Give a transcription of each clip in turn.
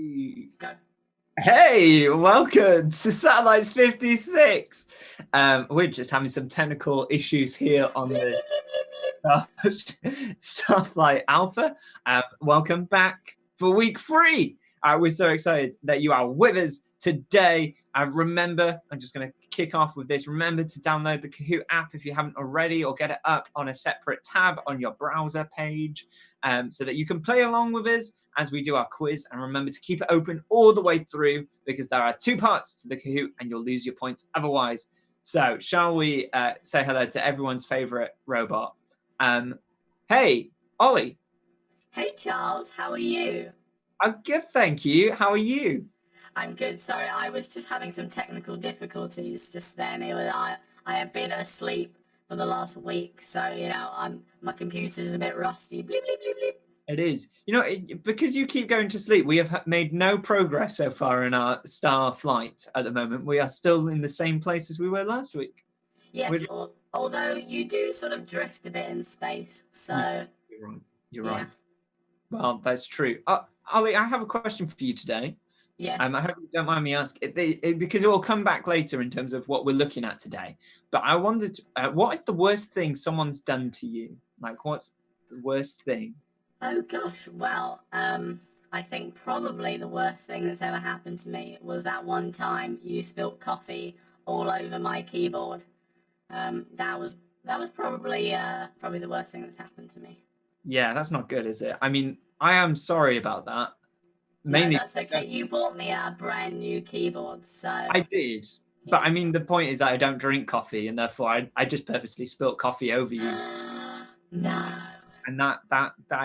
Hey, Go. hey, welcome to Satellites 56. We're just having some technical issues here on the Starflight Alpha. Welcome back for week 3. We're so excited that you are with us today. Remember, I'm just going to kick off with this. Remember to download the Kahoot app if you haven't already, or get it up on a separate tab on your browser page so that you can play along with us as we do our quiz. And remember to keep it open all the way through, because there are 2 parts to the Kahoot and you'll lose your points otherwise. So shall we say hello to everyone's favorite robot? Hey, Ollie. Hey, Charles. How are you? I'm good, thank you. How are you? I'm good. Sorry, I was just having some technical difficulties just then. I have been asleep for the last week, so my computer's a bit rusty. Bleep bleep bleep bleep. It is. Because you keep going to sleep, we have made no progress so far in our star flight at the moment. We are still in the same place as we were last week. Yes, although you do sort of drift a bit in space, so... Yeah, you're right. You're yeah. right. Well, that's true. Ollie, I have a question for you today. Yes. I hope you don't mind me asking, because it will come back later in terms of what we're looking at today. But I wondered, what is the worst thing someone's done to you? Like, what's the worst thing? Oh gosh, well, I think probably the worst thing that's ever happened to me was that one time you spilt coffee all over my keyboard. That was probably the worst thing that's happened to me. Yeah, that's not good, is it? I mean, I am sorry about that. Mainly, no, that's okay. You bought me a brand new keyboard, so... I did. Yeah. But I mean, the point is that I don't drink coffee, and therefore I just purposely spilt coffee over you. No. And that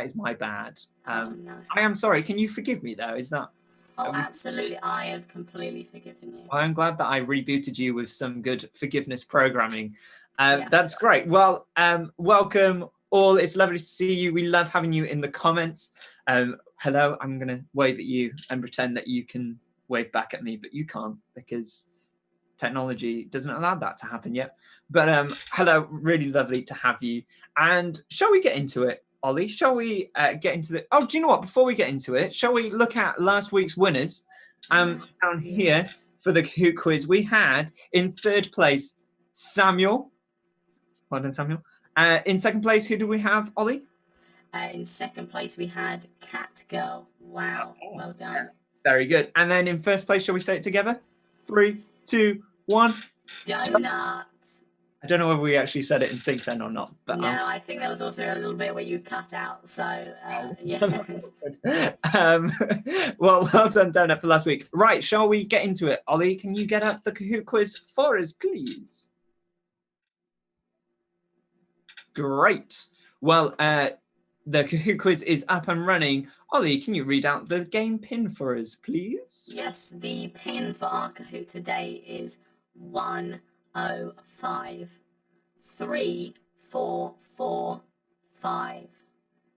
is my bad. No. I am sorry. Can you forgive me, though? Is that... Oh, absolutely. I have completely forgiven you. I'm glad that I rebooted you with some good forgiveness programming. Yeah. That's great. Well, welcome all. It's lovely to see you. We love having you in the comments. Hello, I'm going to wave at you and pretend that you can wave back at me, but you can't because technology doesn't allow that to happen yet. But hello, really lovely to have you. And shall we get into it, Ollie? Shall we get into the... Oh, do you know what? Before we get into it, shall we look at last week's winners? Down here for the Kahoot quiz, we had in 3rd place, Samuel. Well done, Samuel. In 2nd place, who do we have, Ollie? In 2nd place, we had Cat Girl. Wow, well done. Very good. And then in 1st place, shall we say it together? 3, 2, 1. Donuts. I don't know whether we actually said it in sync then or not. But, no, I think there was also a little bit where you cut out. So, yeah. Well done, Donut, for last week. Right, shall we get into it? Ollie, can you get up the Kahoot quiz for us, please? Great. Well, the Kahoot quiz is up and running. Ollie, can you read out the game pin for us, please? Yes, the pin for our Kahoot today is 105 3445.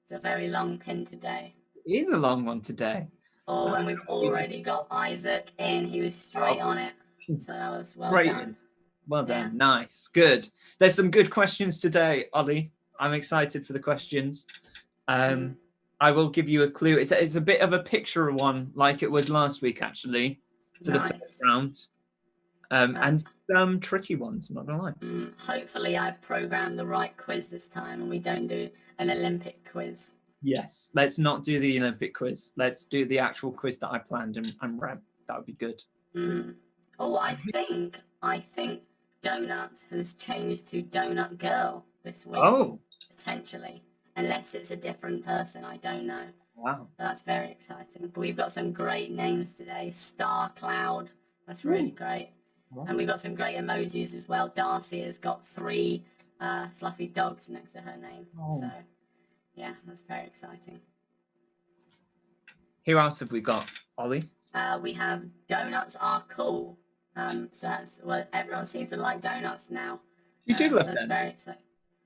It's a very long pin today. It is a long one today. Oh, and we've already got Isaac in. He was straight on it. So that was well done. Well done. Yeah. Nice. Good. There's some good questions today, Ollie. I'm excited for the questions. I will give you a clue. It's a bit of a picture one, like it was last week, actually, for the 1st round. And some tricky ones, I'm not going to lie. Hopefully I've programmed the right quiz this time and we don't do an Olympic quiz. Yes, let's not do the Olympic quiz. Let's do the actual quiz that I planned and read. That would be good. Oh, I think Donuts has changed to Donut Girl this week. Oh. Potentially. Unless it's a different person, I don't know. Wow. But that's very exciting. But we've got some great names today. Star Cloud. That's really great. Wow. And we've got some great emojis as well. Darcy has got 3 fluffy dogs next to her name. Oh. So, yeah, that's very exciting. Who else have we got, Ollie? We have Donuts Are Cool. So that's... Well, everyone seems to like donuts now. You do love donuts. Very exciting.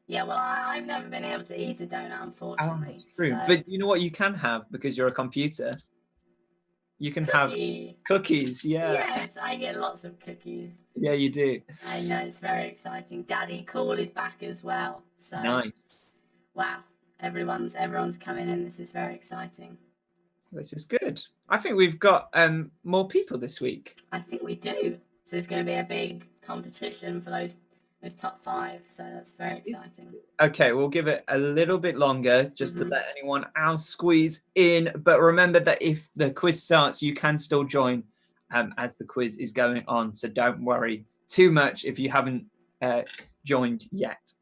Yeah, well, I've never been able to eat a donut, unfortunately. Oh, that's true. So... But you know what you can have because you're a computer? You can have cookies, yeah. Yes, I get lots of cookies. Yeah, you do. I know, it's very exciting. Daddy Cool is back as well. So nice. Wow, everyone's coming in. This is very exciting. This is good. I think we've got more people this week. I think we do. So it's going to be a big competition for those top 5. So that's very exciting. Okay, we'll give it a little bit longer just to let anyone else squeeze in. But remember that if the quiz starts, you can still join as the quiz is going on. So don't worry too much if you haven't joined yet.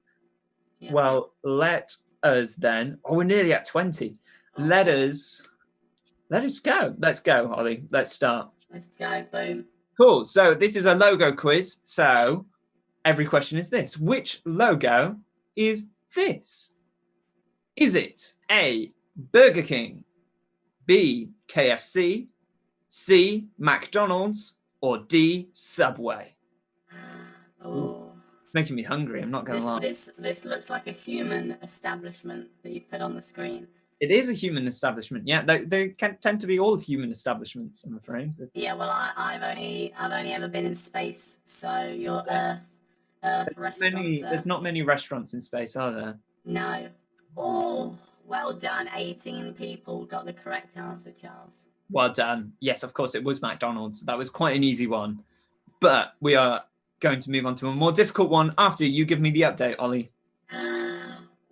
Yeah. Well, let us then. Oh, we're nearly at 20. Oh. Let us go. Let's go, Ollie. Let's start. Let's go. Boom. Cool. So this is a logo quiz. So every question is this. Which logo is this? Is it A, Burger King, B, KFC, C, McDonald's, or D, Subway? Oh. It's making me hungry, I'm not going to lie. This looks like a human establishment that you put on the screen. It is a human establishment, yeah. They can tend to be all human establishments, I'm afraid. Yeah, well, I've only ever been in space, so your Earth restaurants. There's not many restaurants in space, are there? No. Oh, well done. 18 people got the correct answer, Charles. Well done. Yes, of course, it was McDonald's. That was quite an easy one. But we are going to move on to a more difficult one after you give me the update, Ollie.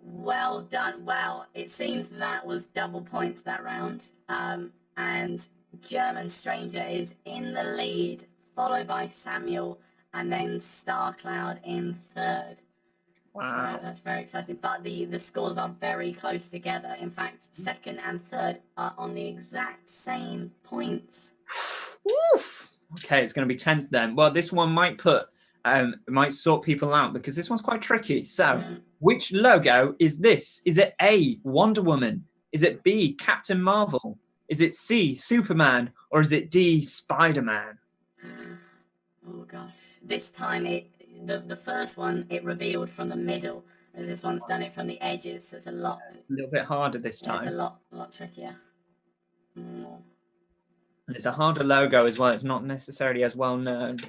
Well done. Well, it seems that was double points that round. And German Stranger is in the lead, followed by Samuel, and then StarCloud in third. Wow. So that's very exciting. But the scores are very close together. In fact, second and third are on the exact same points. Oof. Okay, it's going to be 10th then. Well, this one might might sort people out because this one's quite tricky. So, which logo is this? Is it A, Wonder Woman? Is it B, Captain Marvel? Is it C, Superman? Or is it D, Spider-Man? Oh gosh. This time the first one it revealed from the middle, whereas this one's done it from the edges, so it's a little bit harder this time. It's a lot trickier. And it's a harder logo as well. It's not necessarily as well known.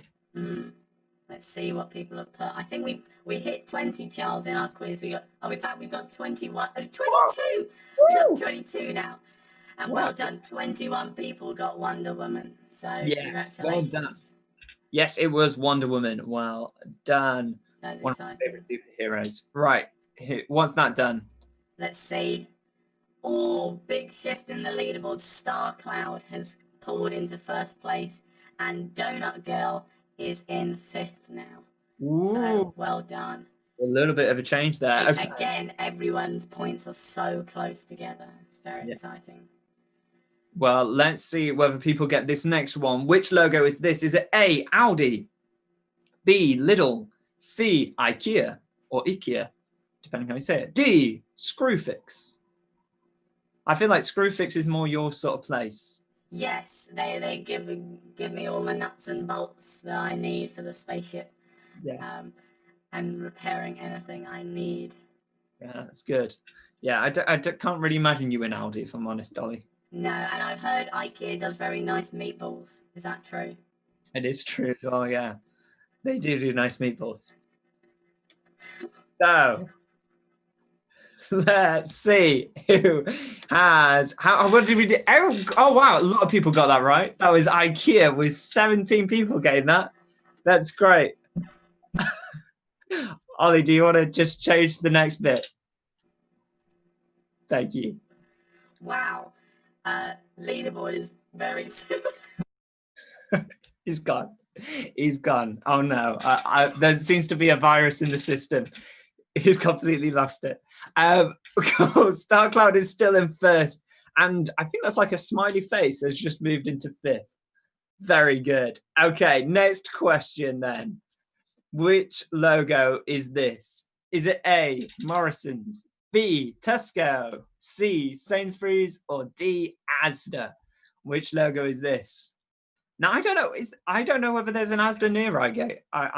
Let's see what people have put. I think we hit 20, Charles, in our quiz. We've got 21, 22. We got 22 now. And well done, 21 people got Wonder Woman. So congratulations. Well done. Yes, it was Wonder Woman. Well done. That's one exciting. of my favorite superheroes. Right. What's that done? Let's see. Oh, big shift in the leaderboard. StarCloud has pulled into first place, and Donut Girl is in 5th now. Ooh. So well done. A little bit of a change there. Okay. Again, everyone's points are so close together. It's very exciting. Well, let's see whether people get this next one. Which logo is this? Is it A, Audi, B, Lidl, C, IKEA, or IKEA, depending how you say it, D, Screwfix? I feel like Screwfix is more your sort of place. Yes, they give me all my nuts and bolts that I need for the spaceship. Yeah. And repairing anything I need. Yeah, that's good. Yeah, I can't really imagine you in Audi, if I'm honest, Ollie. No, and I've heard IKEA does very nice meatballs. Is that true? It is true as well, yeah. They do nice meatballs. So, let's see who has... What did we do? Oh, wow, a lot of people got that right. That was IKEA with 17 people getting that. That's great. Ollie, do you want to just change the next bit? Thank you. Wow. Leaderboard is very He's gone. He's gone. Oh no. There seems to be a virus in the system. He's completely lost it. StarCloud is still in 1st. And I think that's like a smiley face has just moved into 5th. Very good. Okay, next question then. Which logo is this? Is it A, Morrison's, B, Tesco, C, Sainsbury's, or D, Asda? Which logo is this? Now I don't know. I don't know whether there's an Asda near Reigate. I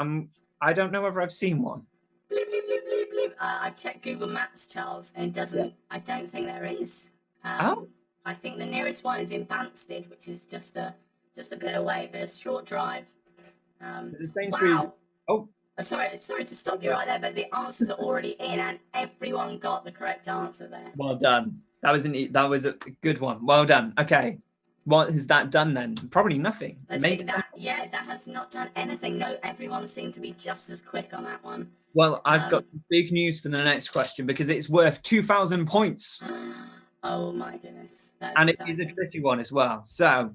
don't know whether I've seen one. Bleep, bleep, bleep, bleep, bleep. I checked Google Maps, Charles, and it doesn't. Yeah. I don't think there is. I think the nearest one is in Banstead, which is just a bit away, but a short drive. Is it Sainsbury's? Wow. Oh, Sorry to stop you right there, but the answers are already in, and everyone got the correct answer there. Well done. That was a good one. Well done. Okay. What has that done then? Probably nothing. Let's see that. Yeah, that has not done anything. No, everyone seemed to be just as quick on that one. Well, I've got big news for the next question because it's worth 2,000 points. Oh my goodness. And it is a tricky one as well. So,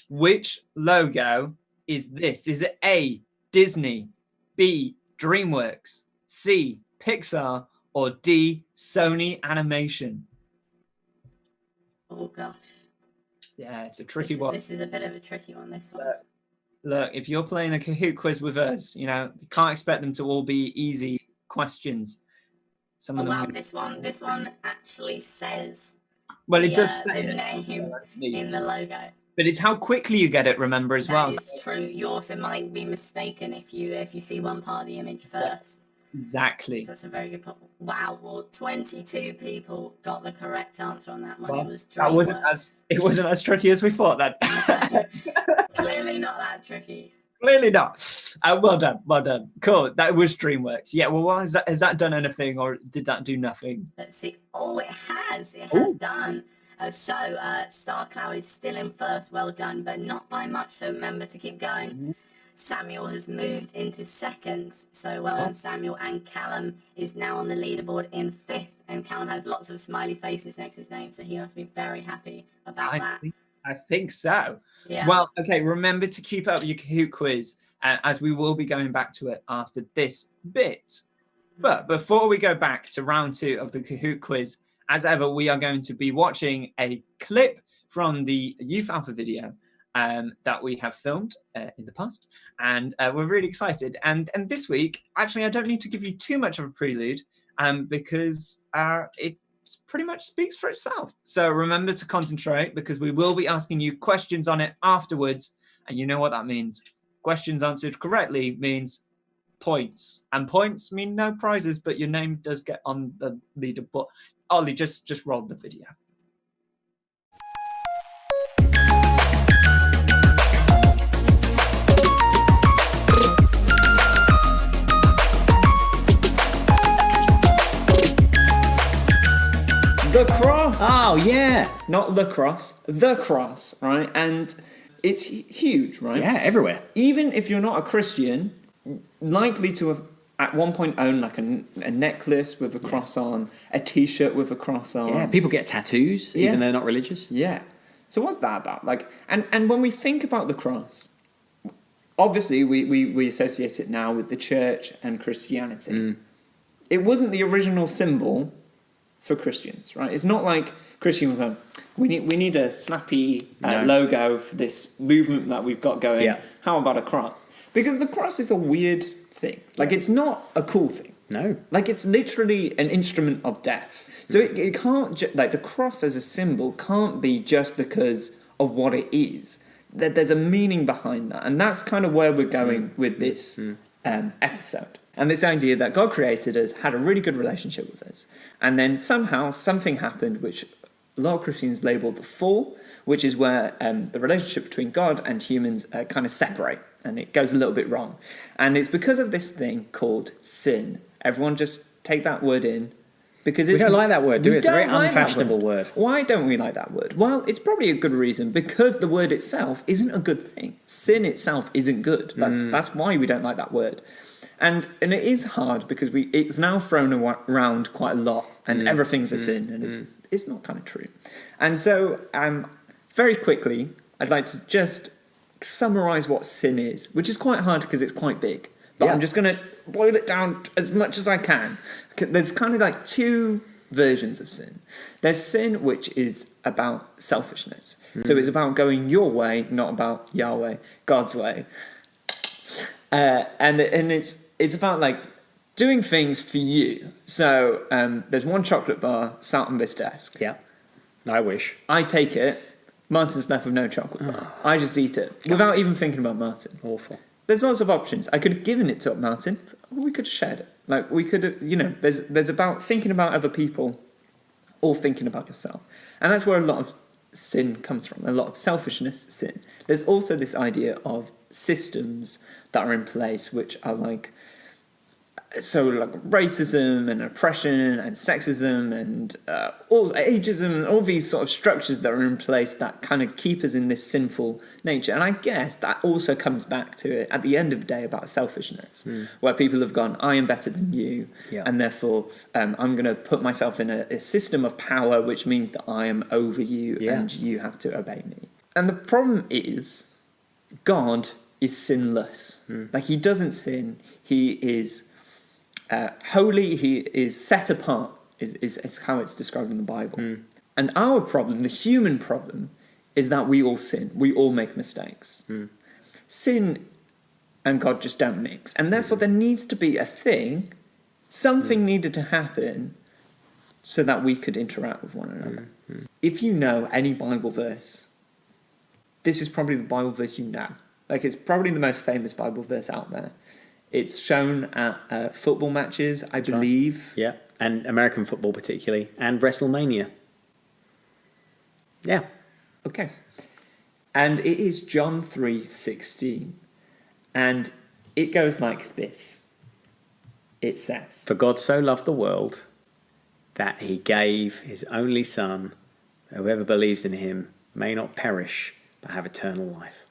which logo is this? Is it A, Disney, B, DreamWorks, C, Pixar, or D, Sony Animation? Oh gosh. Yeah, it's a tricky one. This is a bit of a tricky one, this one. Look, if you're playing a Kahoot quiz with us, you can't expect them to all be easy questions. Some of them. Wow, this one actually says. Well, it does say the name in the logo. But it's how quickly you get it, remember, as well. That is true. You also might be mistaken if you see one part of the image first. Exactly. So that's a very good point. Wow, well, 22 people got the correct answer on that one. Well, it wasn't as tricky as we thought then. Clearly not that tricky. Clearly not. Well done. Cool. That was DreamWorks. Yeah. Well, has that done anything, or did that do nothing? Let's see. Oh, it has. It has done. StarCloud is still in first. Well done, but not by much. So remember to keep going. Mm-hmm. Samuel has moved into second. So well done, Samuel. And Callum is now on the leaderboard in fifth. And Callum has lots of smiley faces next to his name, so he must be very happy about that. I think so. Yeah. Well, okay, remember to keep up your Kahoot quiz, as we will be going back to it after this bit. But before we go back to round 2 of the Kahoot quiz, as ever, we are going to be watching a clip from the Youth Alpha video that we have filmed in the past. And we're really excited. And this week, actually, I don't need to give you too much of a prelude because it pretty much speaks for itself. So remember to concentrate because we will be asking you questions on it afterwards. And you know what that means. Questions answered correctly means points. And points mean no prizes, but your name does get on the leaderboard. Ollie, just roll the video. The cross. Oh, yeah. Not lacrosse, the cross, right? And it's huge, right? Yeah, everywhere. Even if you're not a Christian, likely to have at one point owned like a necklace with a cross on, a T-shirt with a cross on. Yeah, people get tattoos, even though they're not religious. Yeah. So what's that about? Like, and when we think about the cross, obviously we associate it now with the church and Christianity. Mm. It wasn't the original symbol for Christians, right? It's not like Christian was going, we need a snappy logo for this movement that we've got going. Yeah. How about a cross? Because the cross is a weird thing. Like, it's not a cool thing. No. Like, it's literally an instrument of death. So it can't, like, the cross as a symbol can't be just because of what it is. There's a meaning behind that. And that's kind of where we're going with this episode. And this idea that God created us, had a really good relationship with us. And then somehow something happened which a lot of Christians label the fall, which is where the relationship between God and humans kind of separate. And it goes a little bit wrong. And it's because of this thing called sin. Everyone just take that word in. Because we don't like that word, do we? It's a very unfashionable word. Why don't we like that word? Well, it's probably a good reason, because the word itself isn't a good thing. Sin itself isn't good. That's why we don't like that word. And it is hard because it's now thrown around quite a lot, and everything's a sin, and it's not kind of true. And so, very quickly, I'd like to just summarize what sin is, which is quite hard because it's quite big. But I'm just going to boil it down as much as I can. There's kind of like two versions of sin. There's sin which is about selfishness. So it's about going your way, not about Yahweh, God's way. And it's about like doing things for you. So there's one chocolate bar sat on this desk. Yeah, I wish. I take it. Martin's left with no chocolate bar. I just eat it without even thinking about Martin. Awful. There's lots of options. I could have given it to Martin. Or we could have shared it. Like, we could have, there's about thinking about other people or thinking about yourself. And that's where a lot of sin comes from, a lot of selfishness, sin. There's also this idea of systems that are in place which are like so like racism and oppression and sexism and all ageism, all these sort of structures that are in place that kind of keep us in this sinful nature. And I guess that also comes back to it at the end of the day about selfishness, where people have gone, I am better than you, and therefore I'm going to put myself in a system of power, which means that I am over you and you have to obey me. And the problem is God is sinless. Like, he doesn't sin. He is holy. He is set apart, is how it's described in the Bible. And our problem, the human problem, is that we all sin. We all make mistakes. Sin and God just don't mix. And therefore there needs to be a thing, something needed to happen so that we could interact with one another. If you know any Bible verse, this is probably the Bible verse you know. Like, it's probably the most famous Bible verse out there. It's shown at football matches, I believe. Right. Yeah, and American football particularly, and WrestleMania. Yeah. Okay. And it is John 3:16. And it goes like this. It says, For God so loved the world that he gave his only Son, that whoever believes in him may not perish, but have eternal life.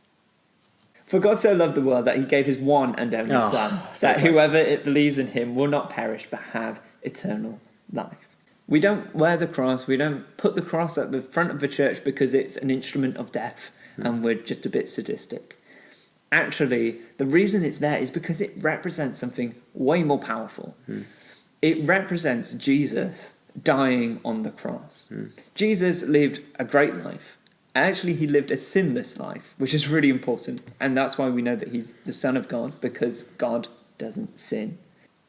For God so loved the world that he gave his one and only Son, that whoever it believes in him will not perish, but have eternal life. We don't wear the cross, we don't put the cross at the front of the church because it's an instrument of death and we're just a bit sadistic. Actually, the reason it's there is because it represents something way more powerful. It represents Jesus dying on the cross. Jesus lived a great life. Actually, he lived a sinless life, which is really important. And that's why we know that he's the Son of God, because God doesn't sin.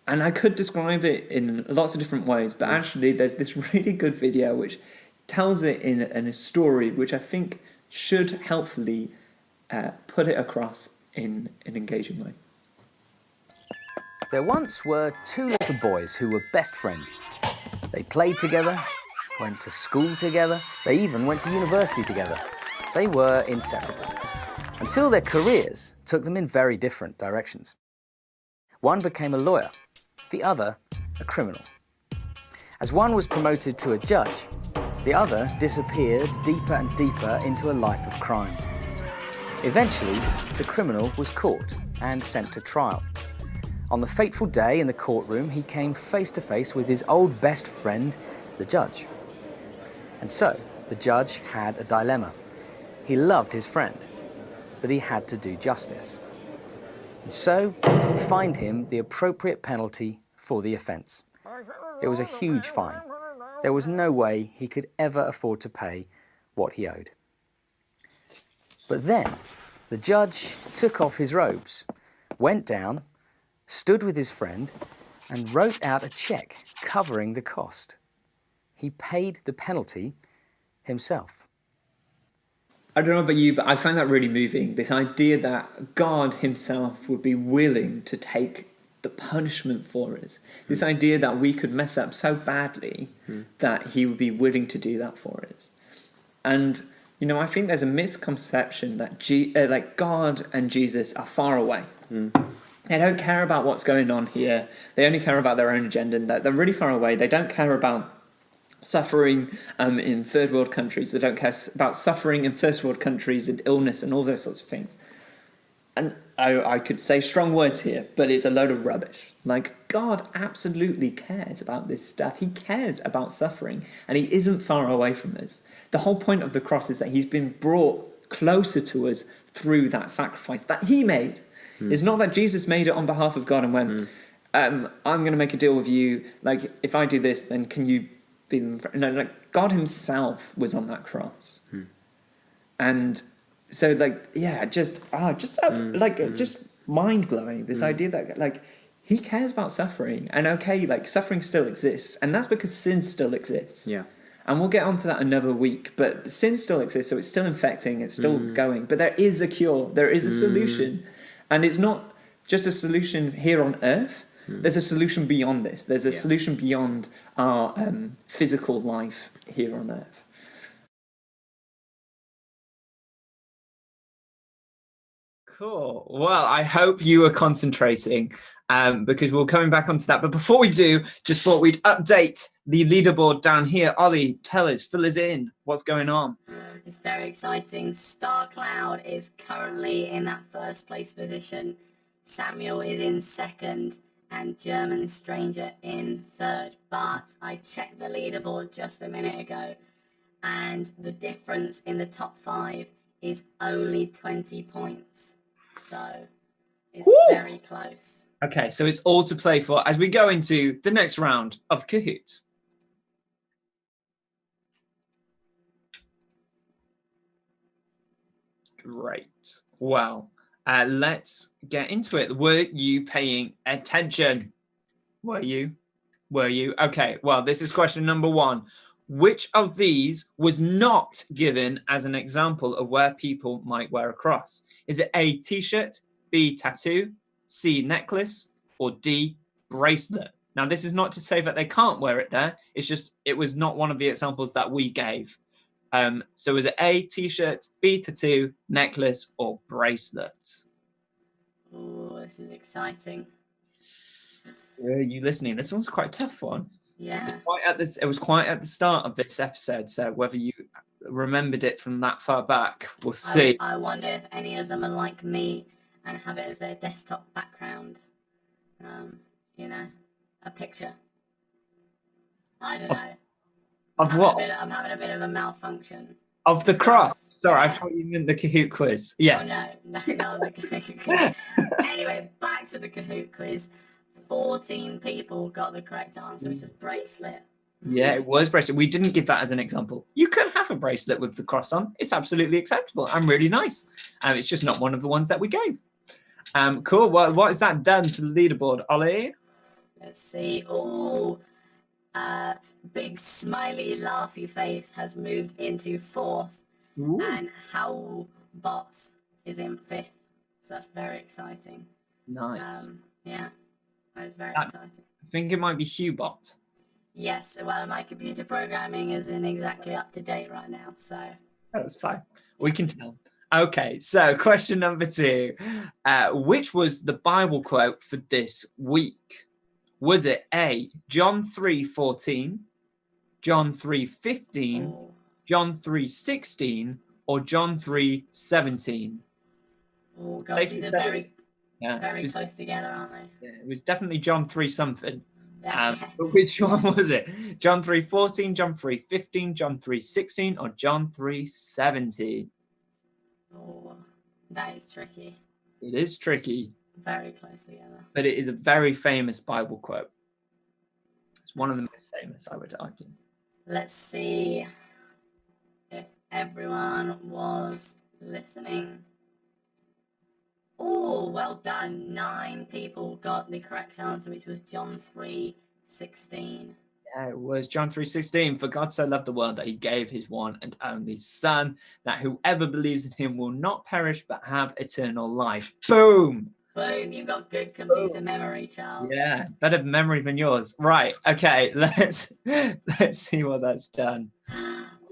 And I could describe it in lots of different ways, but actually there's this really good video which tells it in a story which I think should helpfully put it across in an engaging way. There once were two little boys who were best friends. They played together, went to school together, they even went to university together. They were inseparable, until their careers took them in very different directions. One became a lawyer, the other a criminal. As one was promoted to a judge, the other disappeared deeper and deeper into a life of crime. Eventually, the criminal was caught and sent to trial. On the fateful day in the courtroom, he came face to face with his old best friend, the judge. And so, the judge had a dilemma. He loved his friend, but he had to do justice. And so, he fined him the appropriate penalty for the offence. It was a huge fine. There was no way he could ever afford to pay what he owed. But then, the judge took off his robes, went down, stood with his friend, and wrote out a cheque covering the cost. He paid the penalty himself. I don't know about you, but I find that really moving. This idea that God himself would be willing to take the punishment for us. This idea that we could mess up so badly that he would be willing to do that for us. And, you know, I think there's a misconception that God and Jesus are far away. They don't care about what's going on here. They only care about their own agenda, and that they're really far away. They don't care about suffering in third world countries. They don't care about suffering in first world countries and illness and all those sorts of things. And I could say strong words here, but it's a load of rubbish. Like, God absolutely cares about this stuff. He cares about suffering, and he isn't far away from us. The whole point of the cross is that he's been brought closer to us through that sacrifice that he made. It's not that Jesus made it on behalf of God and went, I'm going to make a deal with you. Like, if I do this, then can you be them? No, like, God himself was on that cross. And so, like, yeah, just mind-blowing, this idea that, like, he cares about suffering. And okay, like, suffering still exists. And that's because sin still exists. Yeah. And we'll get onto that another week. But sin still exists, so it's still infecting, it's still going. But there is a cure. There is a solution. And it's not just a solution here on earth. There's a solution beyond this. There's a solution beyond our physical life here on earth. Cool. Well, I hope you were concentrating because we're coming back onto that. But before we do, just thought we'd update the leaderboard down here. Ollie, tell us, fill us in. What's going on? It's very exciting. StarCloud is currently in that first place position. Samuel is in second, and German Stranger in third. But I checked the leaderboard just a minute ago, and the difference in the top 5 is only 20 points. So it's very close. Okay, so it's all to play for as we go into the next round of Kahoot. Great. Well, let's get into it. Were you paying attention? Were you? Okay, well, this is question number 1. Which of these was not given as an example of where people might wear a cross? Is it A, t-shirt, B, tattoo, C, necklace, or D, bracelet? Now, this is not to say that they can't wear it there. It's just it was not one of the examples that we gave. So is it A, t-shirt, B, tattoo, necklace, or bracelet? Oh, this is exciting. Are you listening? This one's quite a tough one. Yeah. It was quite at the start of this episode, so whether you remembered it from that far back, we'll see. I wonder if any of them are like me and have it as their desktop background. You know, a picture. I don't know. Of what? I'm having a bit of a malfunction. Of the cross. Sorry, I thought you meant the Kahoot quiz. Yes. Oh, no, the Kahoot quiz. Anyway, back to the Kahoot quiz. 14 people got the correct answer, which was bracelet. Yeah, it was bracelet. We didn't give that as an example. You can have a bracelet with the cross on. It's absolutely acceptable and really nice. It's just not one of the ones that we gave. Cool. Well, what has that done to the leaderboard, Ollie? Let's see. Oh, big smiley laughy face has moved into 4th. Ooh. And Howlbot is in 5th. So that's very exciting. Nice. Yeah, that's very exciting. I think it might be Hughbot. Yes, well, my computer programming isn't exactly up to date right now, so. That's fine. We can tell. Okay, so question number 2. Which was the Bible quote for this week? Was it A, John 3:14, John 3:15, John 3:16, or John 3:17? Oh, gosh, these are very close together, aren't they? Yeah, it was definitely John 3 something. Yeah. But which one was it? John 3:14, John 3:15, John 3:16, or John 3:17? Oh, that is tricky. It is tricky. Very close together. But it is a very famous Bible quote. It's one of the most famous, I would argue. Let's see if everyone was listening. Oh, well done. 9 people got the correct answer, which was John 3:16. Yeah, it was John 3:16. For God so loved the world that he gave his one and only Son, that whoever believes in him will not perish but have eternal life. Boom! Boom, you've got good computer memory, Charles. Yeah, better memory than yours. Right, okay, let's see what that's done.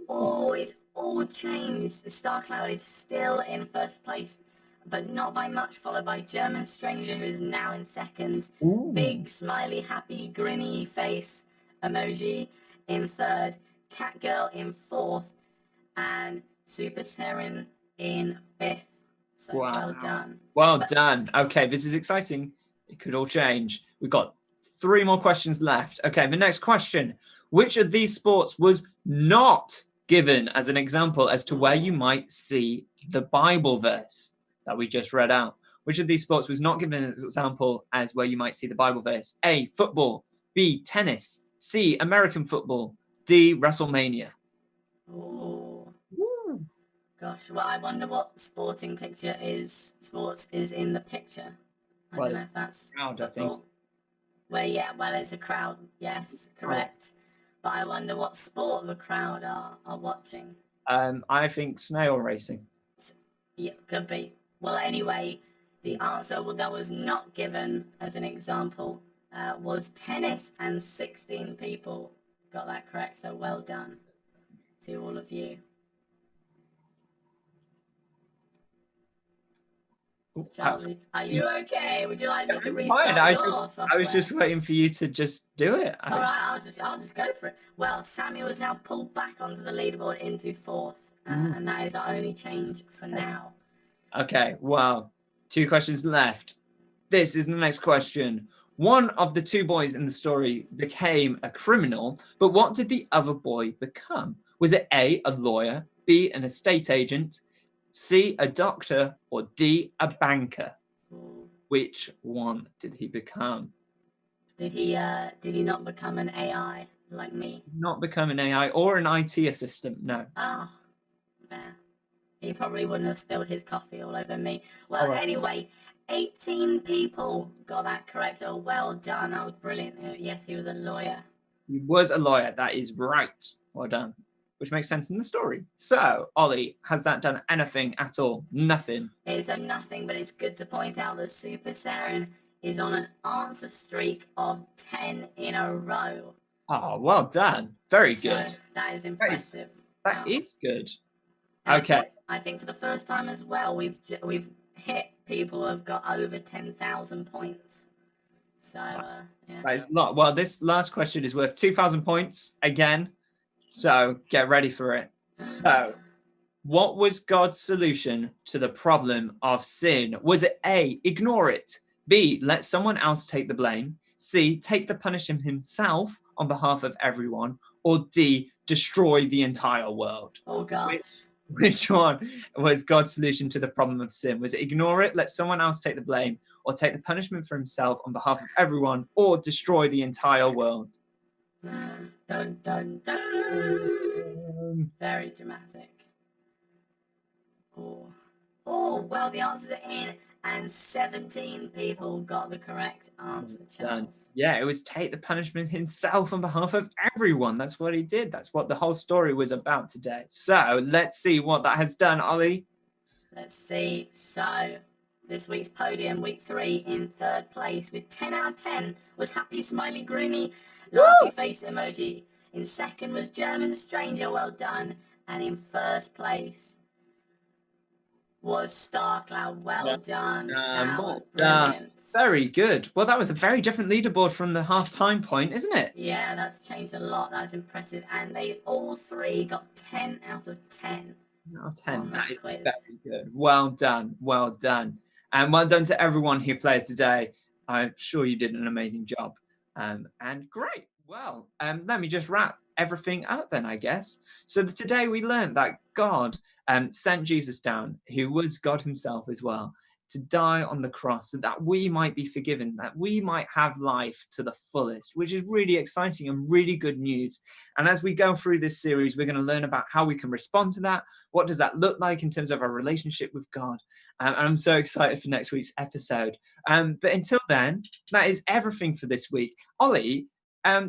Oh, it's all changed. The StarCloud is still in 1st place, but not by much, followed by German Stranger, who is now in 2nd. Ooh. Big, smiley, happy, grinny face emoji in 3rd. Catgirl in 4th. And Super Seren in 5th. So Wow. well done. Well done. Okay, this is exciting. It could all change. We've got 3 more questions left. Okay, the next question. Which of these sports was not given as an example as to where you might see the Bible verse that we just read out? Which of these sports was not given as an example as where you might see the Bible verse? A, football. B, tennis. C, American football. D, WrestleMania. Oh. Gosh, well, I wonder what sports is in the picture. I don't know if that's crowd, I think. football. Well, it's a crowd, yes, correct. But I wonder what sport the crowd are watching. I think snail racing. Yeah, could be. Well, anyway, the answer that was not given as an example was tennis, and 16 people got that correct, so well done to all of you. Charles, are you okay? Would you like me to Fine. restart I your was software? just waiting for you to just do it. All right, I'll just go for it. Well, Samuel is now pulled back onto the leaderboard into fourth, and that is our only change for now. Okay, well, 2 questions left. This is the next question. One of the 2 boys in the story became a criminal, but what did the other boy become? Was it A, a lawyer, B, an estate agent, C, a doctor, or D, a banker? Ooh. Which one did he become? Did he not become an AI like me? Not become an AI or an IT assistant, no. Oh, man. He probably wouldn't have spilled his coffee all over me. Well, right. anyway, 18 people got that correct. So well done. That was brilliant. Yes, he was a lawyer. He was a lawyer, that is right. Well done. Which makes sense in the story. So, Ollie, has that done anything at all? Nothing. It's a nothing, but it's good to point out that Super Saren is on an answer streak of 10 in a row. Oh, well done. Very good. So that is impressive. That is good. And Okay. I think for the first time as well, we've hit people who have got over 10,000 points. So yeah. That is a lot. Well, this last question is worth 2,000 points again. So get ready for it. So, what was God's solution to the problem of sin? Was it A, ignore it, B, let someone else take the blame, C, take the punishment himself on behalf of everyone, or D, destroy the entire world? Oh gosh. Which one was God's solution to the problem of sin? Was it ignore it, let someone else take the blame, or take the punishment for himself on behalf of everyone, or destroy the entire world? Dun, dun, dun. Very dramatic. Oh, well, the answers are in, and 17 people got the correct answer, Charles. Yeah, it was take the punishment himself on behalf of everyone. That's what he did. That's what the whole story was about today. So let's see what that has done, Ollie. Let's see. So this week's podium, week 3, in 3rd place with 10 out of 10 was Happy Smiley Groony, Laughy Face Emoji. In 2nd was German Stranger, well done. And in 1st place was Star Cloud, well done. That was brilliant. Very good. Well, that was a very different leaderboard from the half-time point, isn't it? Yeah, that's changed a lot. That's impressive. And they all 3 got 10 out of 10. Out of 10. That is quiz. very good. Well done. Well done. And well done to everyone who played today. I'm sure you did an amazing job. And great. Well, let me just wrap everything up then, I guess. So today we learned that God sent Jesus down, who was God himself as well, to die on the cross so that we might be forgiven, that we might have life to the fullest, which is really exciting and really good news. And as we go through this series, we're going to learn about how we can respond to that. What does that look like in terms of our relationship with God? And I'm so excited for next week's episode. But until then, that is everything for this week. Ollie,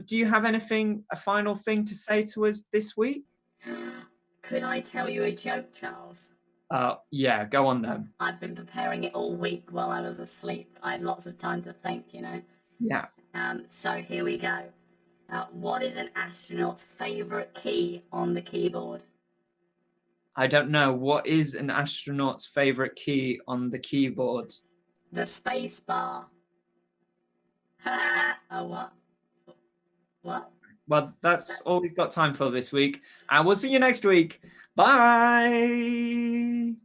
do you have anything, a final thing to say to us this week? Could I tell you a joke, Charles? Yeah, go on then. I've been preparing it all week while I was asleep. I had lots of time to think, you know. Yeah. So here we go. What is an astronaut's favorite key on the keyboard? I don't know. What is an astronaut's favorite key on the keyboard? The space bar. Oh, what? What? Well, that's all we've got time for this week. And we'll see you next week. Bye.